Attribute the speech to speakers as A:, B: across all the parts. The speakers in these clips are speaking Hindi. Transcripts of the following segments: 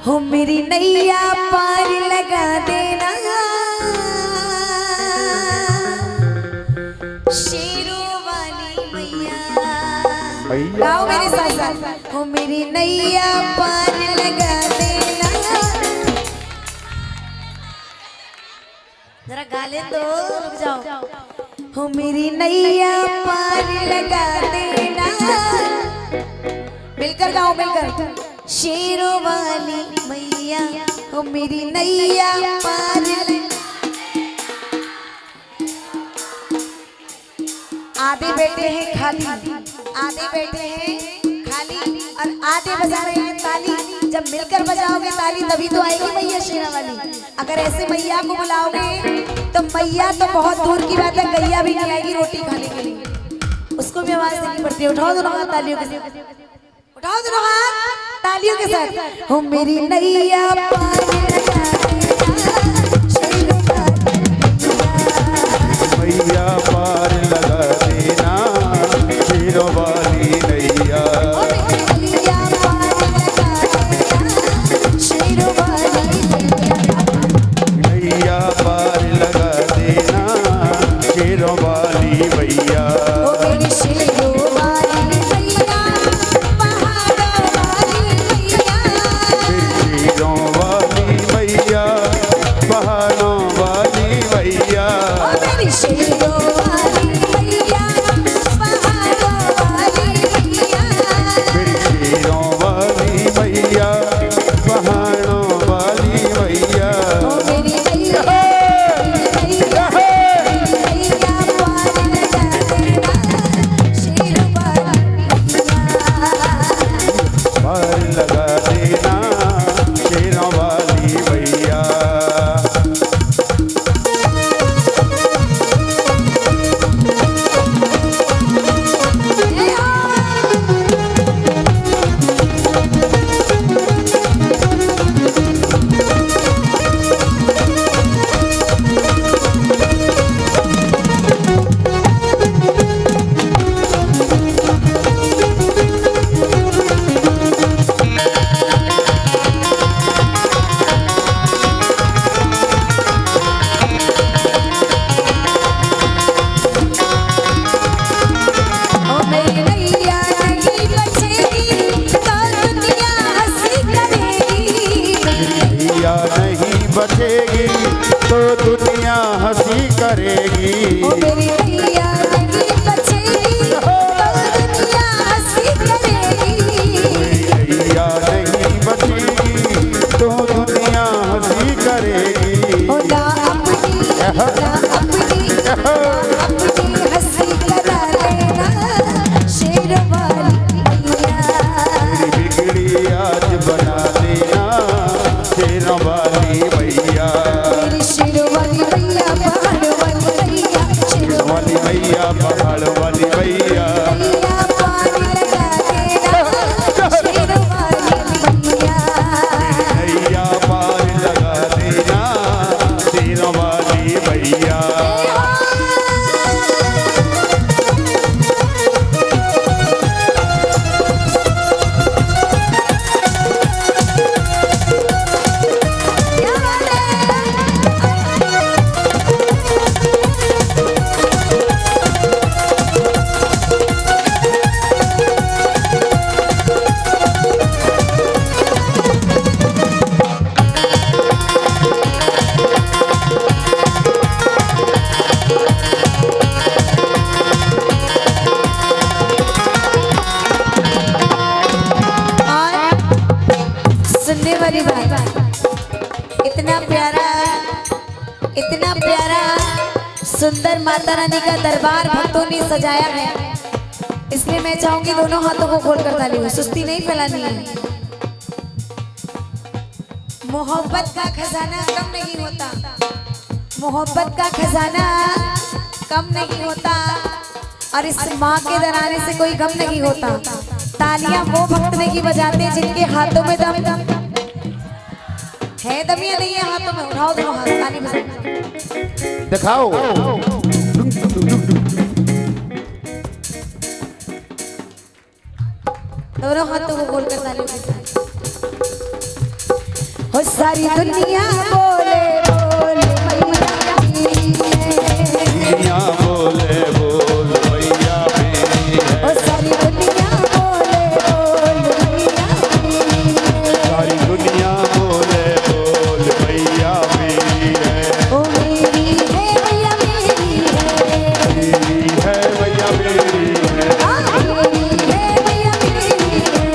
A: हो मेरी नैया पार लगा देना शेरों वाली मैया। गाओ मेरे साथ साथ। हो मेरी नैया पार लगा देना। जरा गा ले तो रुक जाओ। हो मेरी नैया पार लगा देना। मिलकर गाओ मिलकर। शेरों वाली मैया हो मेरी नैया पार। आधे बैठे हैं खाली, आधे बैठे हैं खाली और आधे बजा रहे हैं ताली। जब मिलकर बजाओगे ताली तभी तो आएगी मैया शेरा वाली। अगर ऐसे मैया को बुलाओगे तो मैया तो बहुत दूर की बात है, गैया भी नहीं आएगी रोटी खाने के लिए, उसको भी आवाज देनी पड़ती है। उठाओ दोनों हाथ तालियों के साथ, उठाओ दोनों हाथ तालियों के साथ। हो मेरी नैया पार लगा देना
B: मैया पार लगा देना शेरों वाली नैया।
A: नैया पार लगा देना शेरों वाली मैया।
B: नैया पार लगा देना शेरों वाली मैया।
A: ओ मेरी शेरों वाली मैया पहाड़ों वाली मैया।
B: शेरों वाली मैया पहाड़ों वाली मैया।
A: ओ मेरी शेरों वाली मैया पहाड़ों वाली मैया।
B: शेरों वाली मैया पहाड़ों वाली मैया।
A: ओ मेरी मैया मैया मैया पार लगा देना शेरों वाली मैया।
B: पार लगा देना शेरों वाली मैया।
A: जय हो। ओ मेरी नैया नहीं बचेगी तो दुनिया हंसी करेगी।
B: नैया नहीं बचेगी तो दुनिया हंसी करेगी।
A: ओ मेरी नैया नहीं बचेगी तो दुनिया हंसी करेगी।
B: नैया नहीं बचेगी तो दुनिया हंसी करेगी।
A: ओ ना अपनी हंसी करा लेना शेरों वाली मैया।
B: बिगड़ी आज बना देना शेरों वाली मैया।
A: मेरी शेरों वाली मैया पहाड़ वाली मैया। शेरों
B: वाली मैया पहाड़ वाली मैया।
A: मैया पार लगा देना शेरों वाली मैया।
B: नैया पार लगा देना शेरों वाली मैया।
A: क्या बात है। और सुनने वाली बात, इतना प्यारा सुंदर माता रानी का दरबार भक्तों ने सजाया है, इसलिए मैं चाहूंगी दोनों हाथों को खोलकर ताली हो। सुस्ती नहीं फैलानी है। मोहब्बत का खजाना कम नहीं होता, मोहब्बत का खजाना कम नहीं होता और इस माँ के दराने से कोई गम नहीं होता। तालियां वो भक्त नहीं बजाते हैं जिनके हाथों में दम है। दम या नहीं है हाथों में, उठाओ दोनों हाथ ताली बजाओ।
B: दिखाओ
A: दोनों हाथों को खोलकर ताली बजाओ। वो सारी दुनिया बोले बोले मैया मेरी है।
B: दुनिया बोले बोल मैया मेरी है।
A: वो सारी दुनिया बोले बोले मैया मेरी है।
B: सारी दुनिया बोले बोल मैया मेरी है।
A: ओ मेरी है मैया मेरी है।
B: मेरी है मैया मेरी है।
A: हाँ मेरी है मैया मेरी है।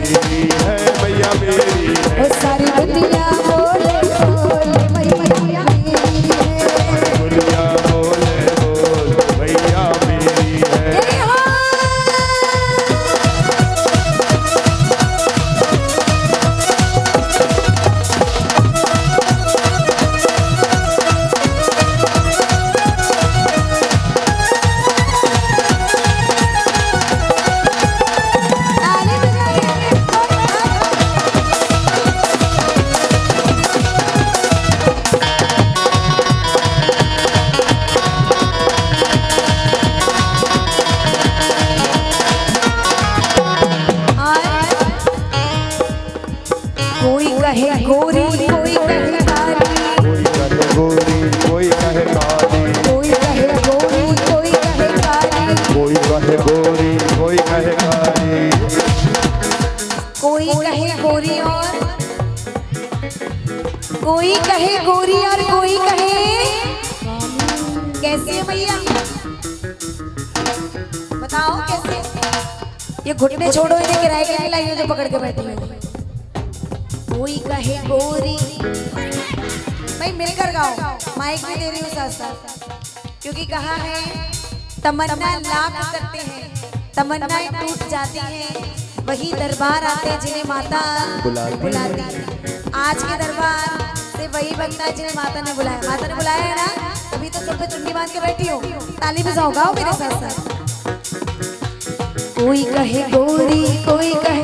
B: मेरी है मैया मेरी है।
A: वो सारी दुनिया बोले बोले मैया मेरी है।
B: दुनिया बोले बोल मैया मेरी है।
A: जय हो। ताली बजाइए। कोई कहे गोरी कोई कहे काली,
B: कोई कहे गोरी कोई कहे काली।
A: कोई कहे गोरी कोई कहे काली,
B: कोई कहे गोरी कोई कहे काली।
A: कोई कहे गोरी और कोई कहे गोरी और कोई कहे कैसे है भैया बताओ कैसे। ये घुटने छोड़ो, इन्हें किराए के लिए लाइए जो पकड़ के बैठी हो। कोई कहे गोरी, भाई मिलकर गाओ, माइक भी दे रही हूँ साथ साथ, क्योंकि कहा है तमन्ना लाख करते हैं तमन्नाएं टूट जाती हैं, वही दरबार आते हैं जिन्हें माता बुलाती है। आज के दरबार से वही बनता है जिन्हें माता ने बुलाया। माता ने बुलाया है ना, तभी तो तुम पे चुन्नी बांध के बैठी हो। ताली बजाओ, गाओ मेरे साथ साथ। कोई कहे गोरी कोई कहे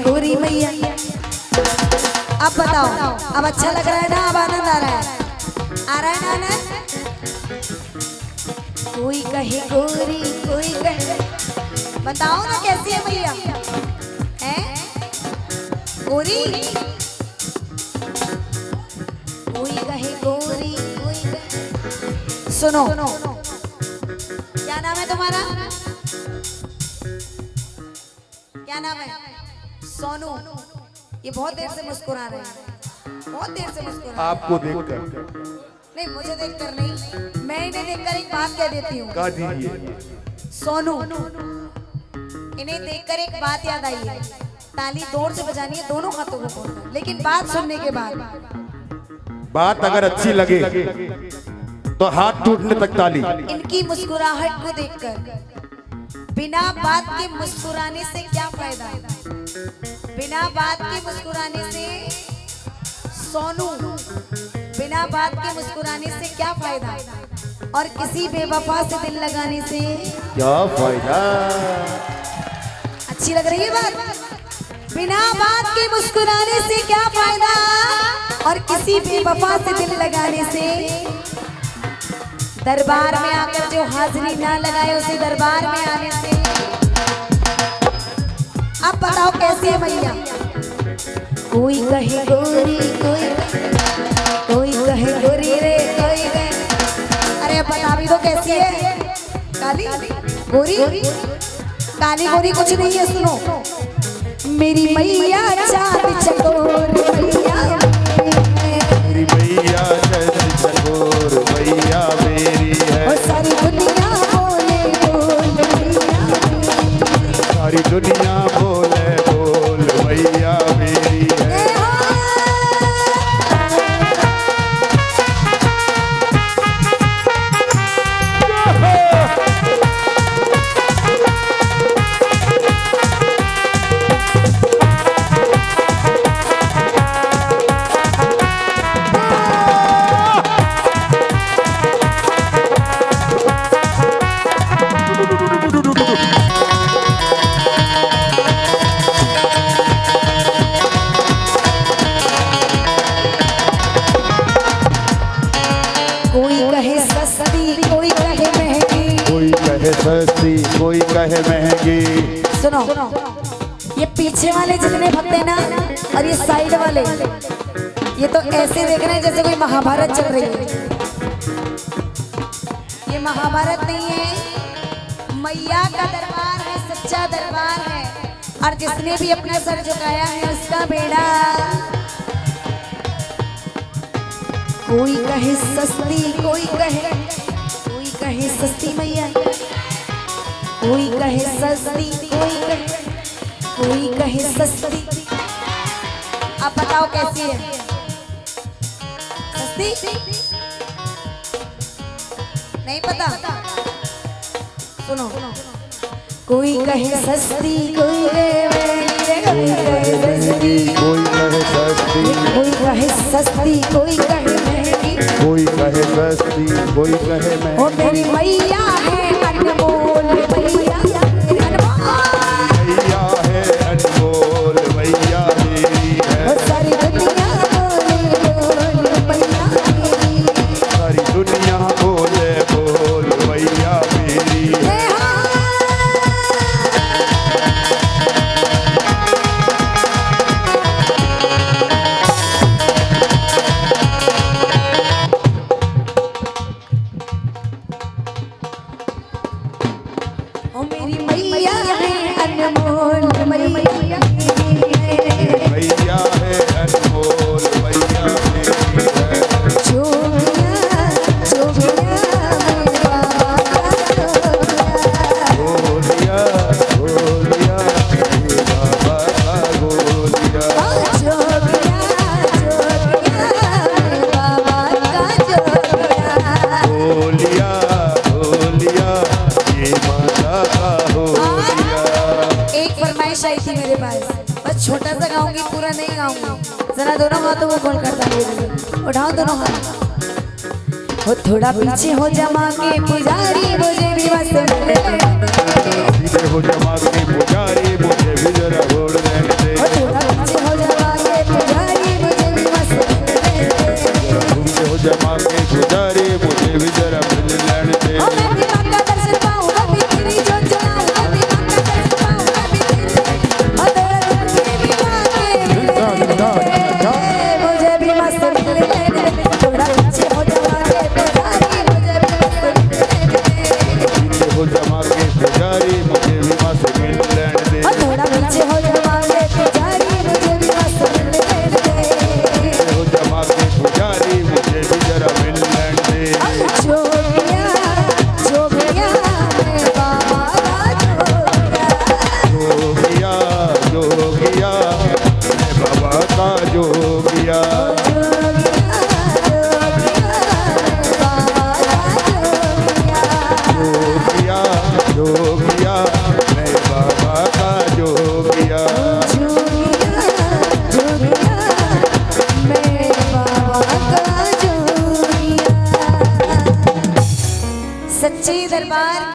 A: गोरी मैया। अब बताओ, अब अच्छा लग रहा है ना, अब आनंद आ रहा है ना आनंद। कोई कहे गोरी कोई कहे, बताओ ना कैसी है भैया हैं गोरी। कोई कहे गोरी कोई कहे। सुनो, क्या नाम है तुम्हारा? क्या नाम है? सोनू। ये बहुत देर से मुस्कुरा रहे हैं, बहुत देर से मुस्कुरा रहे हैं।
B: आपको देखकर
A: नहीं, मुझे देखकर नहीं, मैं इन्हें देखकर एक बात कह देती हूँ।
B: कह दीजिए।
A: सोनू, इन्हें देखकर एक बात याद आई है। ताली जोर से बजानी है, दोनों हाथों को खोलना, लेकिन बात सुनने के बाद।
B: बात अगर अच्छी लगे तो हाथ टूटने तक ताली।
A: इनकी मुस्कुराहट को देखकर, बिना बात के मुस्कुराने से क्या फायदा? बिना बात के मुस्कुराने से सोनू, बिना बात के मुस्कुराने से क्या फायदा? और किसी बेवफा से दिल लगाने से
B: क्या फायदा?
A: अच्छी लग रही है बात? बिना बात के मुस्कुराने से क्या फायदा, और किसी बेवफा से दिल लगाने से। दरबार में आकर जो हाजिरी ना लगाए उसे दरबार में आने से। अब बताओ कैसी है भैया? कोई कहे गोरी कोई कहे गोरी रे कोई कहे। अरे बता भी दो कैसी है? काली गोरी? काली गोरी कुछ नहीं है, सुनो। मेरी मैया चांद चकोर मैया,
B: मेरी मैया चांद चकोर मैया मेरी है।
A: और सारी दुनिया बोले बोल मैया,
B: सारी दुनिया बोले बोल मैया मेरी है। सस्ती कोई कहे महंगी।
A: सुनो, ये पीछे वाले जितने भक्त हैं ना, और ये साइड वाले ये तो ऐसे देख रहे हैं जैसे कोई महाभारत चल रही है। ये महाभारत नहीं है, मैया का दरबार है, सच्चा दरबार है। और जिसने भी अपना सर झुकाया है उसका बेड़ा, कोई कहे सस्ती, कोई कहे सस्ती मैया, कोई कहे सस्ती, कोई कहे सस्ती। आप बताओ कैसी है? सस्ती नहीं पता? सुनो, कोई कहे सस्ती, कोई कहे सस्ती,
B: कोई कहे सस्ती,
A: कोई कहे सस्ती, कोई कहे महंगी,
B: कोई कहे सस्ती, कोई कहे
A: ओ
B: महंगी।
A: मेरी मैया है अनमोल, मैया
B: मैया है अनमोल, मैया मेरी है।
A: सारी दुनिया बोले बोल मैया मेरी,
B: सारी दुनिया बोले बोल मैया मेरी है।
A: ओ मेरी मैया है अनमोल, मैया मेरी है।
B: मैया है अनमोल, मैया मेरी है।
A: जोगिया जोगिया मेरे बाबा का
B: बोलिया बोलिया मेरे बाबा का बोलिया।
A: जोगिया जोगिया मेरे बाबा का जोगिया।
B: बोलिया बोलिया ये माता का बोलिया।
A: एक फरमाइश आई थी मेरे पास, बस छोटा सा गाऊंगी, पूरा नहीं गाऊंगी। जरा दोनों हाथों को खोल करता मेरे लिए, उठाओ दोनों हाथ। हो थोड़ा पीछे हो जमा के पुजारी, मुझे भी बस मिले।
B: सीधे हो जमा के पुजारी, मुझे भी जरा वोट देने दे।
A: हो थोड़ा पीछे हो जमा के पुजारी, मुझे भी बस मिले।
B: तुमसे हो जमा के पुजारी, मुझे भी जरा मिल लेने दे।
A: ओ मैं भी मां का दर्शन पाऊं, मैं भी तेरी जोत जलाऊं, मैं भी मां का दर्शन पाऊं, मैं भी तेरी। ओ तेरा तुझे भी मां के मुझे भी मस्त मिले। थोड़ा पीछे हो जमा के पुजारी, मुझे भी मस्त मिले।
B: सीधे हो जमा के पुजारी, मुझे भी मस्त मिल लेने दे।
A: ओ थोड़ा पीछे हो जमा के पुजारी, मुझे भी मस्त मिले।
B: सीधे हो जमा के पुजारी, मुझे भी जरा मिल लेने दे।
A: जोगिया जोगिया मेरे बाबा का जोगिया।
B: जोगिया जोगिया मैं बाबा का जोगिया।